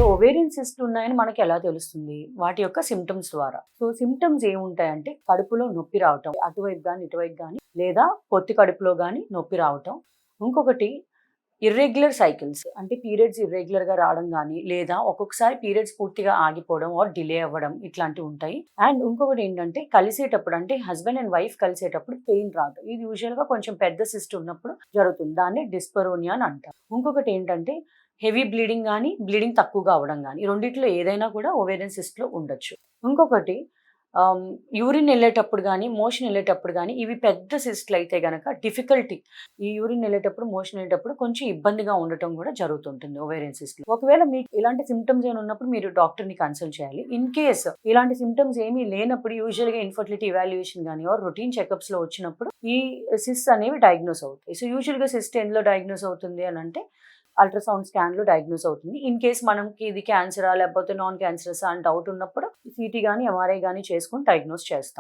So ovarian cyst ఉన్నాయని మనకి ఎలా తెలుస్తుంది? వాటి యొక్క సిమ్టమ్స్ ద్వారా. సో సిమ్టమ్స్ ఏముంటాయంటే కడుపులో నొప్పి రావటం, అటువైపు గాని, ఇటువైపు గాని, లేదా పొత్తి కడుపులో గాని నొప్పి రావటం. ఇంకొకటి ఇర్రెగ్యులర్ సైకిల్స్ అంటే పీరియడ్స్ ఇర్రెగ్యులర్‌గా రావడం గాని, లేదా ఒక్కొక్కసారి పీరియడ్స్ పూర్తిగా ఆగిపోవడం ఆర్ డిలే అవ్వడం ఇట్లాంటివి ఉంటాయి. అండ్ ఇంకొకటేంటంటే కలిసేటప్పుడు అంటే హస్బెండ్ అండ్ వైఫ్ కలిసేటప్పుడు పెయిన్ రావటం. ఇది యూజువల్‌గా కొంచెం పెద్ద సిస్ట్ ఉన్నప్పుడు జరుగుతుంది. దాన్ని డిస్పరోనియా అని అంటారు. ఇంకొకటేంటంటే హెవీ బ్లీడింగ్ గాని, బ్లీడింగ్ తక్కువగా అవ్వడం గాని. ఈ రెండిట్లో ఏదైనా కూడా ఓవేరియన్ సిస్ట్‌లో ఉండొచ్చు. ఇంకొకటి యూరిన్ ఎళ్ళేటప్పుడు గాని, మోషన్ ఎళ్ళేటప్పుడు గాని ఇవి పెద్ద సిస్ట్‌లయితే గనక డిఫికల్టీ ఈ యూరిన్ ఎళ్ళేటప్పుడు, మోషన్ ఎళ్ళేటప్పుడు కొంచెం ఇబ్బందిగా ఉండటం గూడా జరుగుతుంటుంది ఓవేరియన్ సిస్ట్‌లో. ఒకవేళ మీకు ఇలాంటి సింప్టమ్స్ ఏమైనా ఉన్నప్పుడు మీరు డాక్టర్‌ని కన్సల్ట్ చేయాలి. ఇన్ కేస్ ఇలాంటి సింప్టమ్స్ ఏమీ లేనప్పుడు యూజువల్‌గా ఇన్‌ఫర్టిలిటీ ఎవాల్యుయేషన్ గాని ఆర్ రొటీన్ చెకప్స్‌లో వచ్చినప్పుడు ఈ సిస్ట్స్ అనేవి డయాగ్నోస్ అవుతాయి. సో యూజువల్‌గా సిస్ట్ ఎందులో డయాగ్నోస్ అవుతుంది అనంటే అల్ట్రాసౌండ్ స్కాన్‌లో డయాగ్నోస్ అవుతుంది. ఇన్ కేస్ మనకి ఇది క్యాన్సరా లేకపోతే నాన్ క్యాన్సరసా అని డౌట్ ఉన్నప్పుడు సీటీ గాని, ఎంఆర్ఐ గాని చేసుకొని డయాగ్నోస్ చేస్తాం.